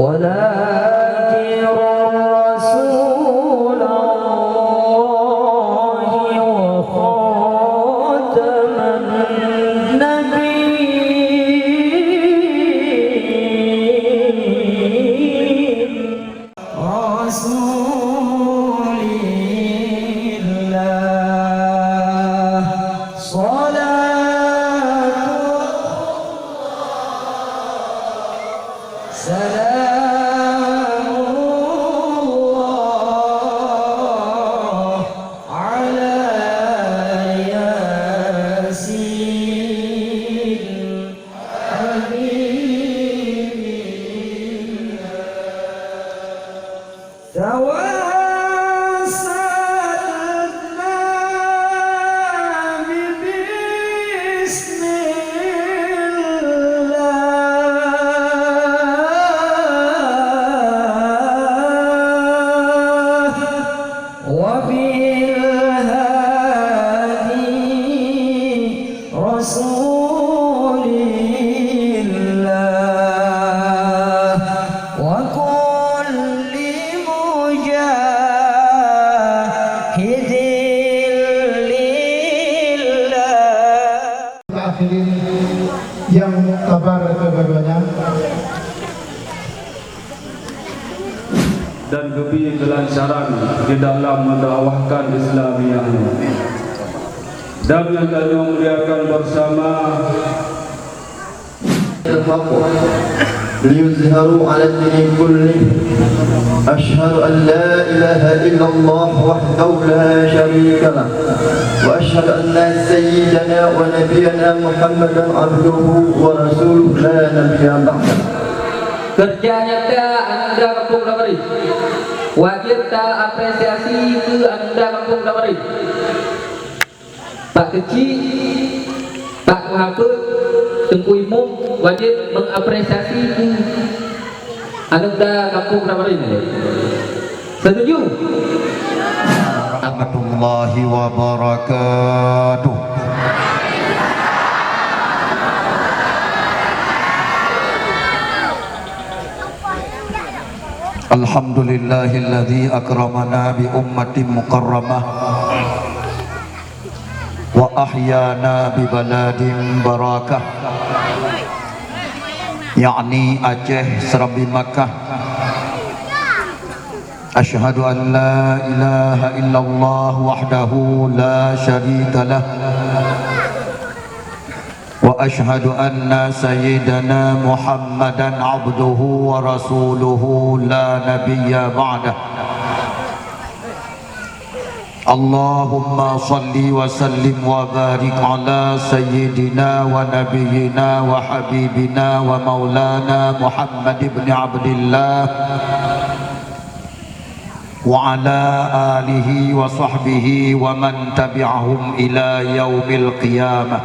ولكن رسول الله وخاتم النبيين رسول الله صلاة سلام الله على ياسين حبيبنا توسلنا بسم الله وبالهادي رسول الله وكل مجاهد لله. Akhirin yang muktabar kedua-duanya dan lebih kelancaran di dalam mendakwahkan Islamiyahnya. Dan yang kami muliakan bersama ليظهروا على الدين كله أشهد أن لا إله إلا الله وحده لا شريك له وأشهد أن سيدنا ونبينا محمدا عبده ورسوله لا نبي بعده. Kerja nyata anda kampung Damari, wajib tak apresiasi ke anda kampung Damari. Pak Kecil, Pak Muhammad, Tengku Imam wajib mengapresiasi ke anda kampung Damari. Setuju? Warahmatullahi wabarakatuh. Alhamdulillahilladzi akramana bi ummatin mukarramah wa ahyana bi baladin barakah, yakni Aceh Serambi Makkah. Asyhadu an la ilaha illallah wahdahu la syarika lah wa asyhadu anna sayyidana Muhammadan abduhu wa rasuluhu la nabiyya ba'dah. Allahumma salli wa sallim wa barik ala sayyidina wa nabiyyina wa habibina wa maulana Muhammad ibn Abdillah wa ala alihi wa sahbihi wa man tabi'ahum ila yaumil qiyamah.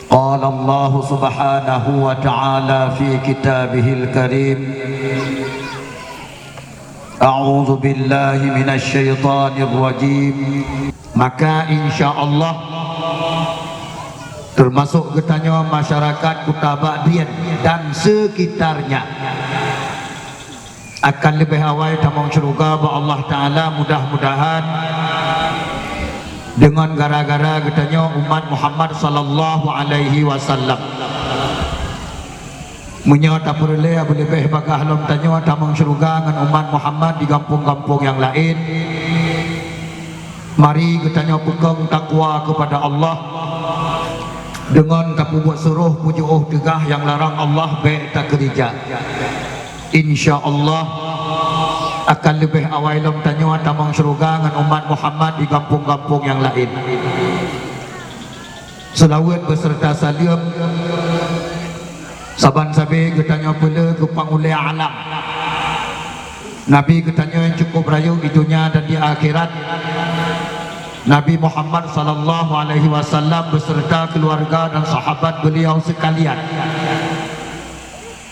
قال الله سبحانه وتعالى في كتابه الكريم أعوذ بالله من الشيطان الرجيم. Maka insya-Allah termasuk katanya masyarakat Kota Badian dan sekitarnya akan lebih awal tamang syurga ba Allah Ta'ala, mudah-mudahan dengan gara-gara katanya umat Muhammad sallallahu alaihi wasallam menyata perle lebih bagah lom tanya tamang syurga dengan umat Muhammad di kampung-kampung yang lain. Mari katanya pegang takwa kepada Allah dengan tak buat suruh pujuh tegah yang larang Allah baik tak kerja. Insya-Allah akan lebih awal lom tanya tamang syurga dengan umat Muhammad di kampung-kampung yang lain. Selawat beserta salam saban sabi katanya pula ke pangulai alam. Nabi katanya yang cukup rayu di dunia dan di akhirat. Nabi Muhammad sallallahu alaihi wasallam beserta keluarga dan sahabat beliau sekalian.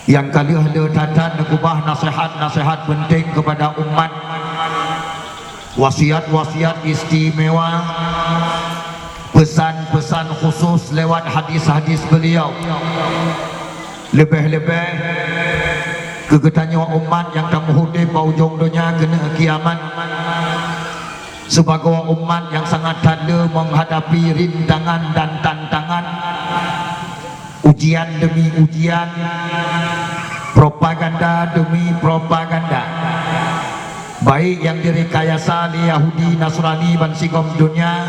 Yang kali ada tatan nekubah nasihat-nasihat penting kepada umat, wasiat-wasiat istimewa, pesan-pesan khusus lewat hadis-hadis beliau, lebih-lebih kegetanya umat yang tak menghudip ujung dunia kena kiamat, sebagai umat yang sangat tanda menghadapi rintangan dan tantangan, ujian demi ujian, propaganda demi propaganda, baik yang direkayasa oleh Yahudi, Nasrani dan sigom dunia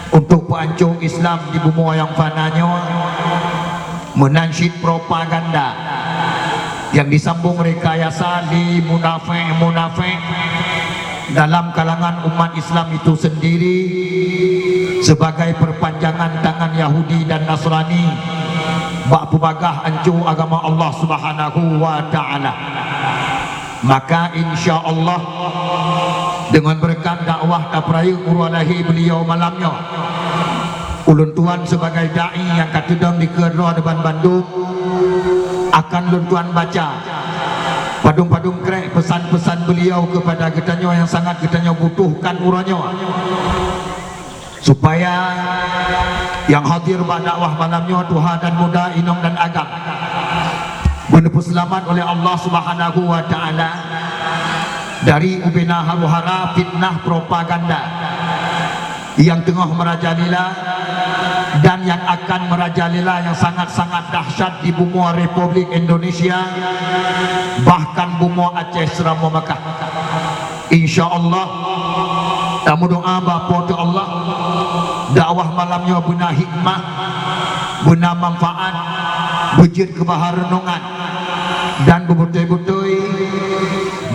untuk penghancur Islam di bumi yang fananya, menansyid propaganda yang disambung rekayasa di munafik-munafik dalam kalangan umat Islam itu sendiri sebagai perpanjangan tangan Yahudi dan Nasrani bak pebagah hancur agama Allah Subhanahu wa taala. Maka insya-Allah dengan berkat dakwah tapraya uralahi beliau malamnya, ulun tuan sebagai dai yang katedang di Kedua depan Bandung akan ulun tuan baca padung-padung krek pesan-pesan beliau kepada getanyo yang sangat getanyo butuhkan uranya, supaya yang hadir pada dakwah malamnya Tuhan dan muda inom dan agam menepus selamat oleh Allah Subhanahu wa taala dari ubina haru-hara fitnah propaganda yang tengah merajalela dan yang akan merajalela yang sangat-sangat dahsyat di bumi Republik Indonesia, bahkan bumi Aceh serama Makkah. Insya-Allah tamu doa bapa tu Allah, dakwah malamnya benar hikmah, benar manfaat, bejit kebaharenungan dan bebetul-betul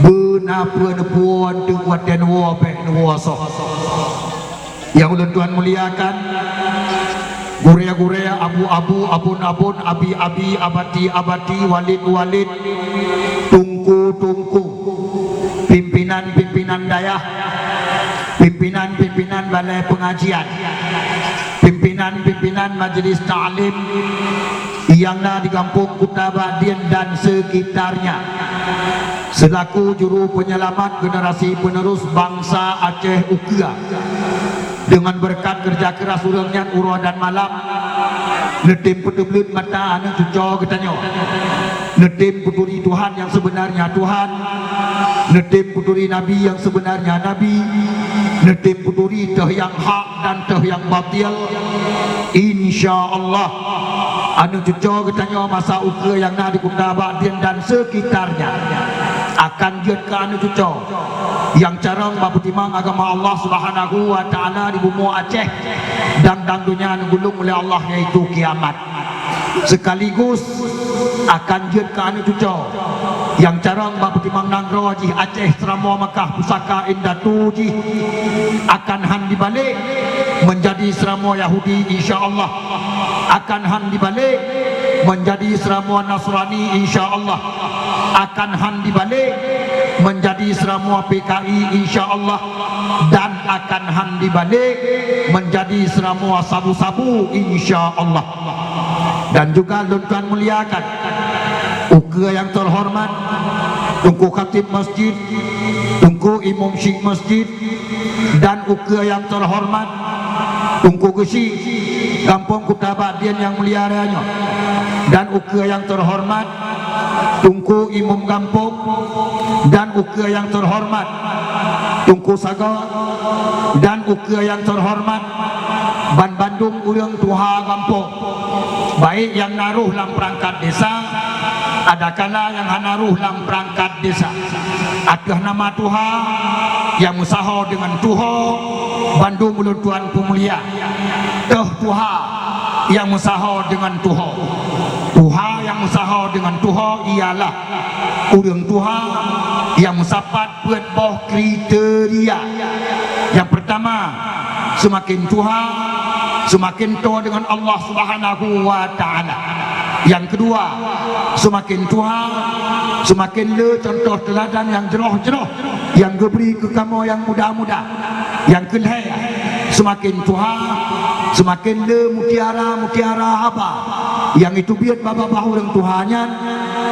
benar puan-puan tuan dan wapek nuwasa yang ulun tuan muliakan, gurea-gurea, abu-abu, abun-abun, abi-abi, abati-abati, walid-walid, tungku-tungku, pimpinan-pimpinan dayah, pimpinan-pimpinan balai pengajian, pimpinan-pimpinan majlis ta'lim yang ada di kampung Kuta Badian dan sekitarnya, selaku juru penyelamat generasi penerus bangsa Aceh Ukra. Dengan berkat kerja keras urangnya urah dan malam, netim putu-belut mata anu cucok katanya, netim puturi Tuhan yang sebenarnya Tuhan, netim puturi Nabi yang sebenarnya Nabi, netim puturi teh yang hak dan teh yang batil. Insya-Allah anu cucok katanya masa ukur yang nak di Kunda Badian dan sekitarnya akan jad ke anu cucok yang carang baputimang agama Allah Subhanahu wa taala di bumi Aceh dan dunia anu gulung oleh Allah, yaitu kiamat. Sekaligus akan jad ke anu cucok yang carang baputimang nangro ji Aceh serama Makkah pusaka indatu ji akan han dibalik menjadi serama Yahudi, insya-Allah akan han dibalik menjadi serama Nasrani, insya-Allah akan han dibalik menjadi serama PKI, insya-Allah, dan akan han dibalik menjadi serama sabu-sabu, insya-Allah. Dan juga tuan muliakan uga yang terhormat Tungku Khatib Masjid, Tungku Imam Syekh Masjid, dan uga yang terhormat Tungku Gesi Kampung Kuta Badian yang meliharanya, dan uga yang terhormat Tungku Imam Kampung, dan uga yang terhormat Tungku Saga, dan uga yang terhormat Ban Bandung Urang Tuha Kampung, baik yang naruh dalam perangkat desa, ada kala yang naruh dalam perangkat desa atas nama Tuha yang usaha dengan Tuha Bandung Ulun Tuan Pemulia, Tuha yang usaha dengan Tuha, Tuha yang usaha dengan Tuha ialah Urang Tuha yang mensapat boh kriteria. Yang pertama, semakin Tuha semakin tua dengan Allah Subhanahu wa taala. Yang kedua, semakin Tuha semakin le contoh teladan yang jeroh-jeroh yang diberi ke kamu yang muda-muda. Yang kedua, semakin Tuha semakin le mutiara-mutiara apa yang itu biar baba bahu dengan Tuhannya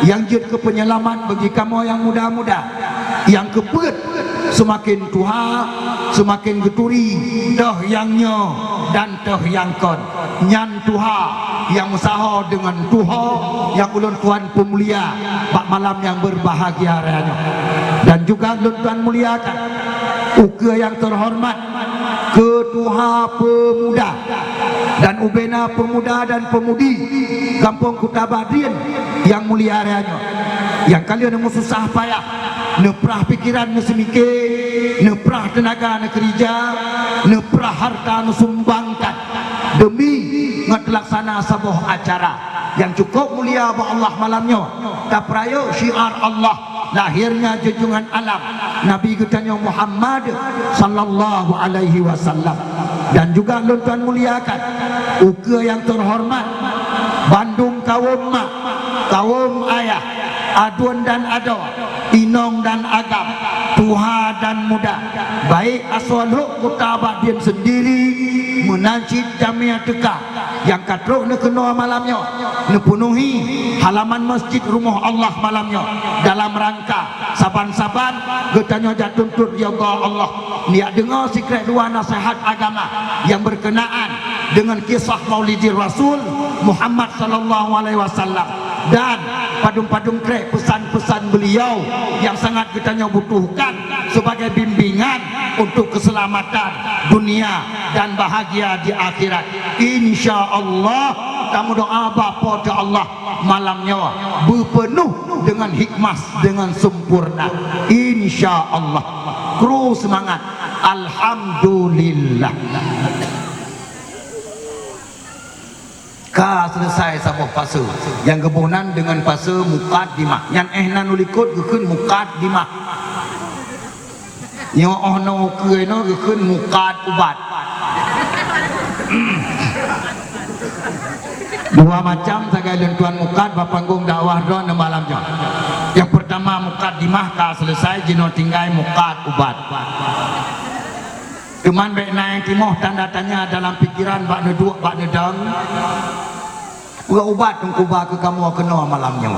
yang jid ke penyelamat bagi kamu yang muda-muda. Yang keempat, semakin Tuha semakin geturi dah yang nyo dan dah yang kon. nyan Tuha yang usaha dengan Tuha yang ulun tuan pemulia bak malam yang berbahagia raya. Dan juga ulun tuan muliakan uka yang terhormat Ketua Pemuda dan Ubena Pemuda dan Pemudi Kampung Kutabadian yang mulia raya, yang kalian nemu susah payah neprah pikiran semikir, neprah tenaga kerja, neprah harta sumbangkan demi ngelaksana sebuah acara yang cukup mulia ba Allah malamnya. Taprayo syiar Allah lahirnya junjungan alam Nabi kita Muhammad sallallahu alaihi wasallam. Dan juga tuan muliakan uka yang terhormat Bandung kaum mak, kaum ayah, aduan dan ado, inong dan agam, tuha dan muda, baik aswaluk Kutabadian sendiri menancit jamiah dekah yang katruk nak kena malamnya nepenuhi halaman masjid rumah Allah malamnya dalam rangka saban-saban getanya jatuntut jaga Allah niat dengar sikret dua nasihat agama yang berkenaan dengan kisah Maulidir Rasul Muhammad sallallahu alaihi wasallam dan padung-padung krek pesan-pesan beliau yang sangat kitanya butuhkan sebagai bimbingan untuk keselamatan dunia dan bahagia di akhirat. InsyaAllah kamu doa bapa ke Allah malamnya berpenuh dengan hikmah dengan sempurna. InsyaAllah. Kru semangat. Alhamdulillah. Ka selesai sabah fase yang kebunan dengan fase muqaddimah yang nanulikut gekeun muqaddimah yang ono keeno gekeun muqad ubat. Dua macam sagala tuan muqad bapanggung dakwah don malamnya. Yang pertama muqaddimah ka selesai jino tinggai muqad ubat. Cuman baik naik timoh tanda tanya dalam pikiran bak neduk bak nedang. Ubat tungkuba ke kamu kena malamnya.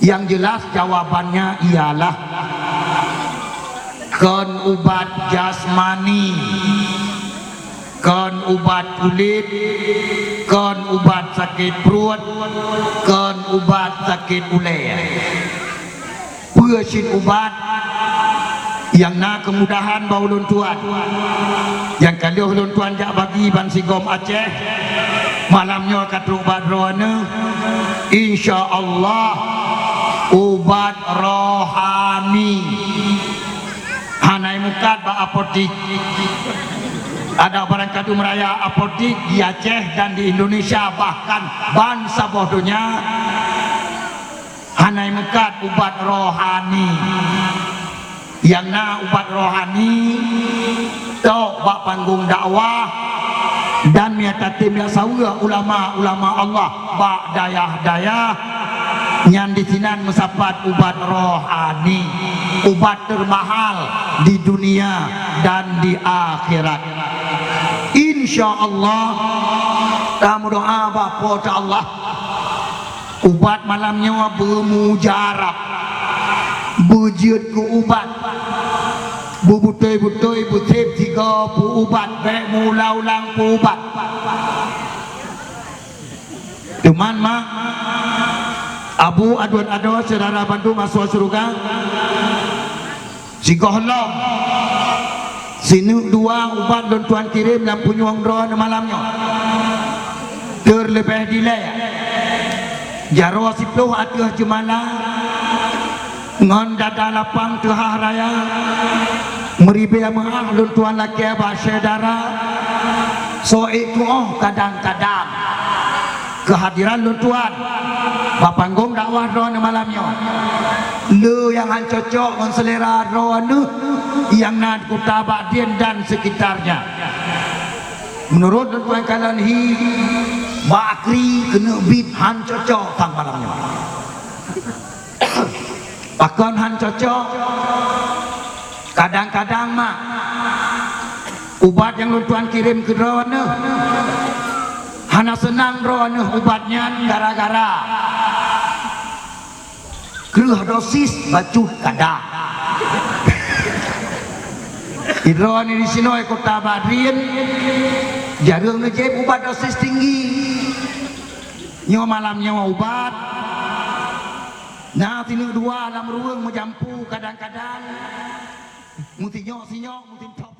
Yang jelas jawabannya ialah kan ubat jasmani, kan ubat kulit, kan ubat sakit perut, kan ubat sakit ulet. Persin ubat yang na kemudahan bau ulun tuan, yang kali ulun tuan jak bagi ban sigom Aceh malamnya katruk badrona insyaallah ubat rohani hanai mukat ba apotik. Ada barang kadum raya apotik di Aceh dan di Indonesia bahkan ban sabah dunia hanai mukat ubat rohani. Yang na ubat rohani tok bak panggung dakwah dan miata tim ya sawa ulama-ulama Allah bak dayah-dayah yang di sinan mesapat ubat rohani, ubat termahal di dunia dan di akhirat. Insyaallah kamu doa bapa ta Allah ubat malamnya bermujarab bujud ke ubat bubutoi-butoi butip tiga pu ubat baik mulau-ulang pu ubat teman mak abu aduan-aduan saudara Bandung masuk surga si gohlong sini dua ubat dan tuan kirim dan punyuang drone malamnya terlebih delay jaro sipluh atuh jemala ngon dada lapang tuhah raya meribe mengah lun tuan laki bahasa darah so itu kadang-kadang kehadiran lun tuan bapanggung dakwah drone malamnya lu yang cocok dengan selera drone yang nad Kutabadian dan sekitarnya menurut lun tuan kalian hi bakri kena bit han cocok tang malamnya bahkan han cocok kadang-kadang mak ubat yang lu tuan kirim ke drone hana senang drone ubatnya gara-gara keluh dosis bacut kadang di drone di sini Kutabadian Jarang ngejep ubat dosis tinggi. Nyo malam nyawa ubat. Nah tinu dua dalam ruang menjampu kadang-kadang. Muti nyok sinyok, muti top.